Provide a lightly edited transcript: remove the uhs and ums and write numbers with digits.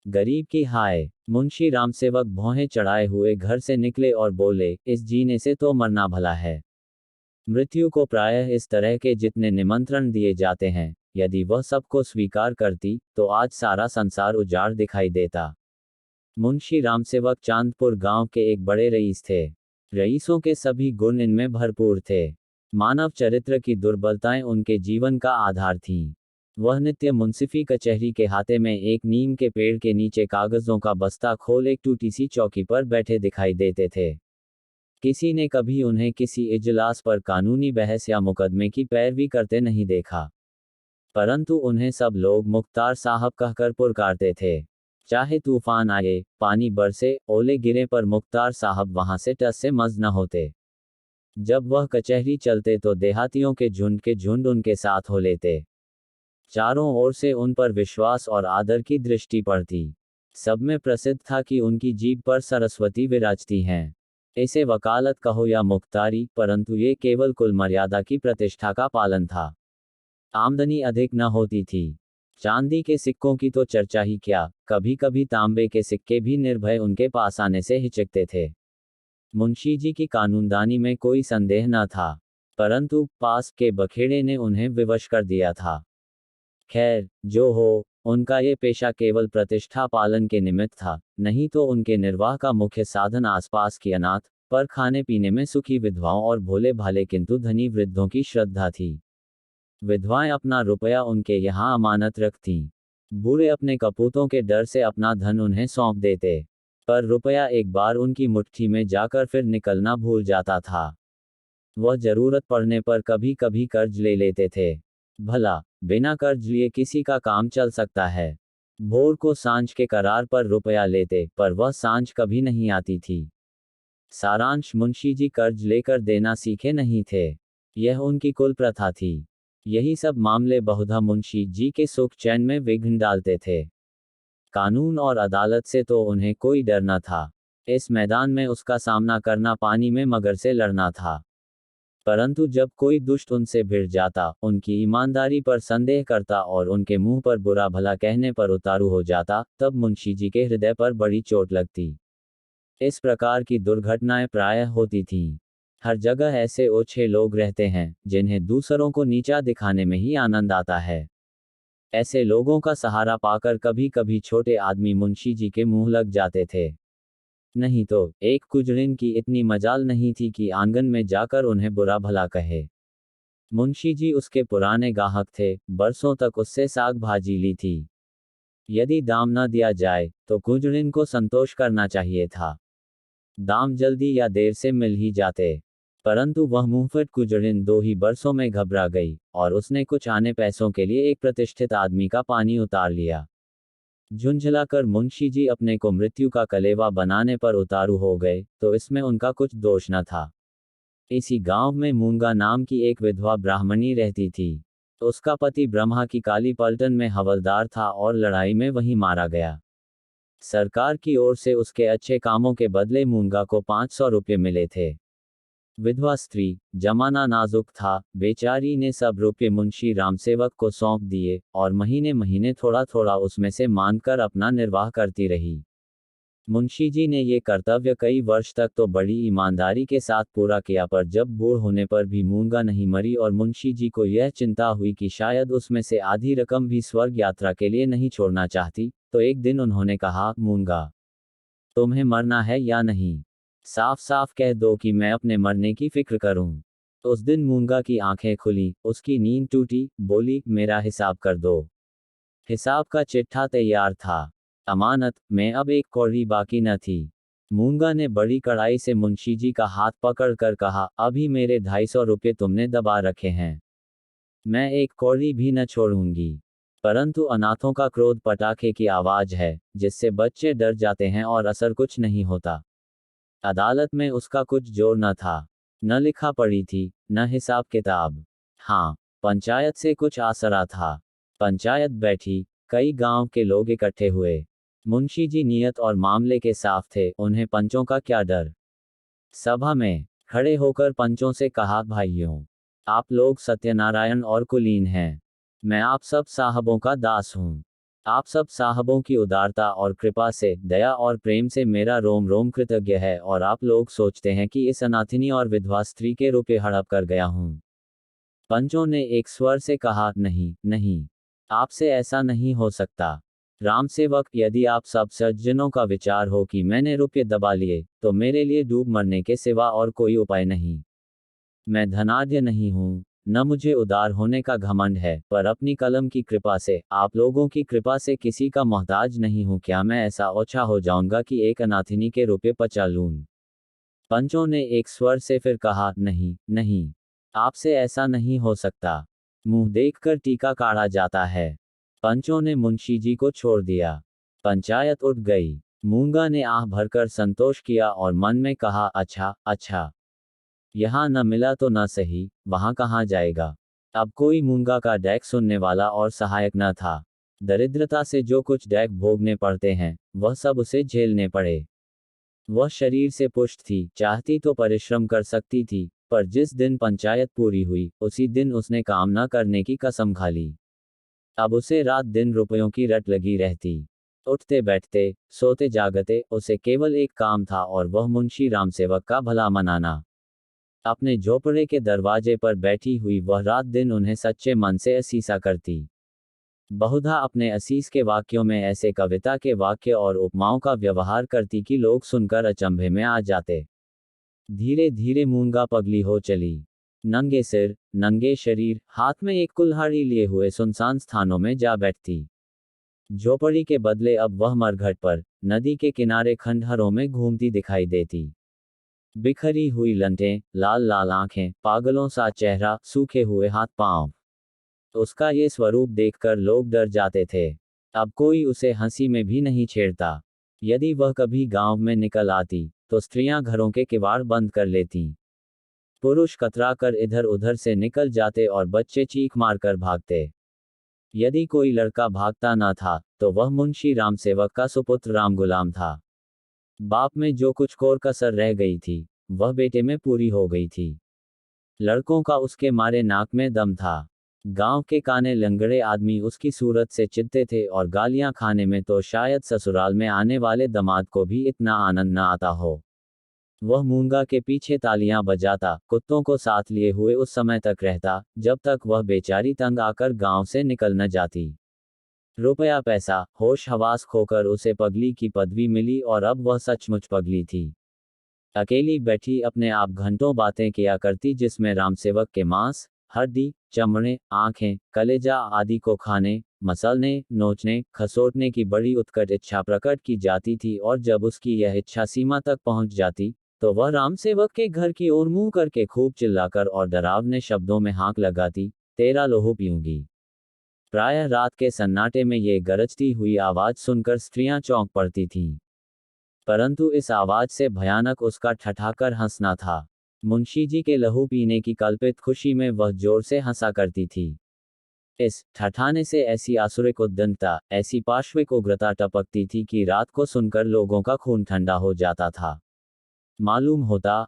गरीब की हाय। मुंशी रामसेवक भौहें चढ़ाए हुए घर से निकले और बोले, इस जीने से तो मरना भला है। मृत्यु को प्रायः इस तरह के जितने निमंत्रण दिए जाते हैं, यदि वह सबको स्वीकार करती तो आज सारा संसार उजाड़ दिखाई देता। मुंशी रामसेवक चांदपुर गांव के एक बड़े रईस थे। रईसों के सभी गुण इनमें भरपूर थे। मानव चरित्र की दुर्बलताएं उनके जीवन का आधार थीं। वह नित्य मुंसिफी कचहरी के हाथे में एक नीम के पेड़ के नीचे कागजों का बस्ता खोल एक टूटी सी चौकी पर बैठे दिखाई देते थे। किसी ने कभी उन्हें किसी इजलास पर कानूनी बहस या मुकदमे की पैरवी करते नहीं देखा, परंतु उन्हें सब लोग मुख्तार साहब कहकर पुकारते थे। चाहे तूफान आए, पानी बरसे, ओले गिरे, पर मुख्तार साहब वहां से टस से मज न होते। जब वह कचहरी चलते तो देहातियों के झुंड उनके साथ हो लेते। चारों ओर से उन पर विश्वास और आदर की दृष्टि पड़ती। सब में प्रसिद्ध था कि उनकी जीभ पर सरस्वती विराजती हैं। इसे वकालत कहो या मुख्तारी, परंतु ये केवल कुल मर्यादा की प्रतिष्ठा का पालन था। आमदनी अधिक न होती थी। चांदी के सिक्कों की तो चर्चा ही क्या, कभी कभी तांबे के सिक्के भी निर्भय उनके पास आने से हिचकते थे। मुंशी जी की कानूनदानी में कोई संदेह न था, परंतु पास के बखेड़े ने उन्हें विवश कर दिया था। खैर, जो हो, उनका ये पेशा केवल प्रतिष्ठा पालन के निमित्त था, नहीं तो उनके निर्वाह का मुख्य साधन आसपास की अनाथ, पर खाने पीने में सुखी विधवाओं और भोले भाले किंतु धनी वृद्धों की श्रद्धा थी। विधवाएं अपना रुपया उनके यहाँ अमानत रखतीं। बूढ़े अपने कपूतों के डर से अपना धन उन्हें सौंप देते, पर रुपया एक बार उनकी मुट्ठी में जाकर फिर निकलना भूल जाता था। वह जरूरत पड़ने पर कभी कभी कर्ज ले लेते थे। भला, बिना कर्ज लिए किसी का काम चल सकता है। भोर को सांझ के करार पर रुपया लेते, पर वह सांझ कभी नहीं आती थी। सारांश, मुंशी जी कर्ज लेकर देना सीखे नहीं थे। यह उनकी कुल प्रथा थी। यही सब मामले बहुधा मुंशी जी के सुख चैन में विघ्न डालते थे। कानून और अदालत से तो उन्हें कोई डर न था। इस मैदान में उसका सामना करना पानी में मगर से लड़ना था। परंतु जब कोई दुष्ट उनसे भिड़ जाता, उनकी ईमानदारी पर संदेह करता और उनके मुंह पर बुरा भला कहने पर उतारू हो जाता, तब मुंशी जी के हृदय पर बड़ी चोट लगती। इस प्रकार की दुर्घटनाएं प्रायः होती थीं। हर जगह ऐसे ओछे लोग रहते हैं, जिन्हें दूसरों को नीचा दिखाने में ही आनंद आता है। ऐसे लोगों का सहारा पाकर कभी कभी छोटे आदमी मुंशी जी के मुंह लग जाते थे। नहीं तो एक कुजड़िन की इतनी मजाल नहीं थी कि आंगन में जाकर उन्हें बुरा भला कहे। मुंशी जी उसके पुराने गाहक थे, बरसों तक उससे साग भाजी ली थी। यदि दाम न दिया जाए तो कुजड़िन को संतोष करना चाहिए था। दाम जल्दी या देर से मिल ही जाते, परंतु वह मुंहफट कुजड़िन 2 ही बरसों में घबरा गई, और उसने कुछ आने पैसों के लिए एक प्रतिष्ठित आदमी का पानी उतार लिया। झुंझलाकर मुंशी जी अपने को मृत्यु का कलेवा बनाने पर उतारू हो गए, तो इसमें उनका कुछ दोष न था। इसी गांव में मूंगा नाम की एक विधवा ब्राह्मणी रहती थी। उसका पति ब्रह्मा की काली पलटन में हवलदार था और लड़ाई में वहीं मारा गया। सरकार की ओर से उसके अच्छे कामों के बदले मूंगा को 500 रुपये मिले थे। विधवा स्त्री, जमाना नाजुक था, बेचारी ने सब रुपये मुंशी रामसेवक को सौंप दिए, और महीने महीने थोड़ा थोड़ा उसमें से मानकर अपना निर्वाह करती रही। मुंशी जी ने ये कर्तव्य कई वर्ष तक तो बड़ी ईमानदारी के साथ पूरा किया, पर जब बूढ़ होने पर भी मूंगा नहीं मरी और मुंशी जी को यह चिंता हुई कि शायद उसमें से आधी रकम भी स्वर्ग यात्रा के लिए नहीं छोड़ना चाहती, तो एक दिन उन्होंने कहा, मूंगा, तुम्हें मरना है या नहीं? साफ साफ कह दो कि मैं अपने मरने की फिक्र करूं। उस दिन मूंगा की आंखें खुली, उसकी नींद टूटी, बोली, मेरा हिसाब कर दो। हिसाब का चिट्ठा तैयार था। अमानत में अब एक कौड़ी बाकी न थी। मूंगा ने बड़ी कड़ाई से मुंशी जी का हाथ पकड़कर कहा, अभी मेरे 250 रुपये तुमने दबा रखे हैं, मैं एक कौड़ी भी न छोड़ूंगी। परंतु अनाथों का क्रोध पटाखे की आवाज है, जिससे बच्चे डर जाते हैं और असर कुछ नहीं होता। अदालत में उसका कुछ जोर न था। न लिखा पड़ी थी, न हिसाब किताब। हाँ, पंचायत से कुछ आसरा था। पंचायत बैठी, कई गांव के लोग इकट्ठे हुए। मुंशी जी नियत और मामले के साफ थे, उन्हें पंचों का क्या डर। सभा में खड़े होकर पंचों से कहा, भाइयों, आप लोग सत्यनारायण और कुलीन हैं। मैं आप सब साहबों का दास हूं। आप सब साहबों की उदारता और कृपा से, दया और प्रेम से मेरा रोम रोम कृतज्ञ है, और आप लोग सोचते हैं कि इस अनाथिनी और विधवा स्त्री के रुपए हड़प कर गया हूं। पंचों ने एक स्वर से कहा, नहीं नहीं, आपसे ऐसा नहीं हो सकता। रामसेवक, यदि आप सब सज्जनों का विचार हो कि मैंने रुपये दबा लिए, तो मेरे लिए डूब मरने के सिवा और कोई उपाय नहीं। मैं धनाढ्य नहीं हूं, न मुझे उदार होने का घमंड है, पर अपनी कलम की कृपा से, आप लोगों की कृपा से किसी का मोहताज नहीं हूं। क्या मैं ऐसा ओछा हो जाऊंगा कि एक अनाथिनी के रुपए पचा लूं? पंचों ने एक स्वर से फिर कहा, नहीं नहीं, आपसे ऐसा नहीं हो सकता। मुंह देखकर टीका काढ़ा जाता है। पंचों ने मुंशी जी को छोड़ दिया। पंचायत उठ गई। मूंगा ने आह भरकर संतोष किया और मन में कहा, अच्छा अच्छा, यहाँ न मिला तो न सही, वहां कहाँ जाएगा। अब कोई मूंगा का डैक सुनने वाला और सहायक न था। दरिद्रता से जो कुछ डैक भोगने पड़ते हैं, वह सब उसे झेलने पड़े। वह शरीर से पुष्ट थी, चाहती तो परिश्रम कर सकती थी, पर जिस दिन पंचायत पूरी हुई, उसी दिन उसने काम न करने की कसम खा ली। अब उसे रात दिन रुपयों की रट लगी रहती। उठते बैठते, सोते जागते, उसे केवल एक काम था, और वह मुंशी रामसेवक का भला मनाना। अपने झोपड़े के दरवाजे पर बैठी हुई वह रात दिन उन्हें सच्चे मन से असीसा करती। बहुधा अपने असीस के वाक्यों में ऐसे कविता के वाक्य और उपमाओं का व्यवहार करती कि लोग सुनकर अचंभे में आ जाते। धीरे धीरे मूंगा पगली हो चली। नंगे सिर, नंगे शरीर, हाथ में एक कुल्हाड़ी लिए हुए सुनसान स्थानों में जा बैठती। झोपड़ी के बदले अब वह मरघट पर, नदी के किनारे खंडहरों में घूमती दिखाई देती। बिखरी हुई लंटें, लाल लाल आंखें, पागलों सा चेहरा, सूखे हुए हाथ पांव। उसका ये स्वरूप देखकर लोग डर जाते थे। अब कोई उसे हंसी में भी नहीं छेड़ता। यदि वह कभी गांव में निकल आती, तो स्त्रियां घरों के किवाड़ बंद कर लेतीं। पुरुष कतराकर इधर उधर से निकल जाते और बच्चे चीख मारकर भागते। यदि कोई लड़का भागता न था, तो वह मुंशी रामसेवक का सुपुत्र रामगुलाम था। बाप में जो कुछ कोर कसर रह गई थी, वह बेटे में पूरी हो गई थी। लड़कों का उसके मारे नाक में दम था। गांव के काने लंगड़े आदमी उसकी सूरत से चिढ़ते थे, और गालियां खाने में तो शायद ससुराल में आने वाले दामाद को भी इतना आनंद न आता हो। वह मूंगा के पीछे तालियां बजाता, कुत्तों को साथ लिए हुए उस समय तक रहता, जब तक वह बेचारी तंग आकर गांव से निकल न जाती। रुपया पैसा, होश हवास खोकर उसे पगली की पदवी मिली, और अब वह सचमुच पगली थी। अकेली बैठी अपने आप घंटों बातें किया करती, जिसमें रामसेवक के मांस, हड्डी, चमड़े, आंखें, कलेजा आदि को खाने, मसलने, नोचने, खसोटने की बड़ी उत्कट इच्छा प्रकट की जाती थी, और जब उसकी यह इच्छा सीमा तक पहुंच जाती, तो वह रामसेवक के घर की ओर मुंह करके खूब चिल्लाकर और डरावने शब्दों में हांक लगाती, तेरा लोहू पीऊंगी। प्रायः रात के सन्नाटे में ये गरजती हुई आवाज सुनकर स्त्रियां चौंक पड़ती थीं। परंतु इस आवाज से भयानक उसका ठठाकर हंसना था। मुंशी जी के लहू पीने की कल्पित खुशी में वह जोर से हंसा करती थी। इस ठठाने से ऐसी आसुरिक उद्दंडता, ऐसी पाश्विक उग्रता टपकती थी कि रात को सुनकर लोगों का खून ठंडा हो जाता था। मालूम होता,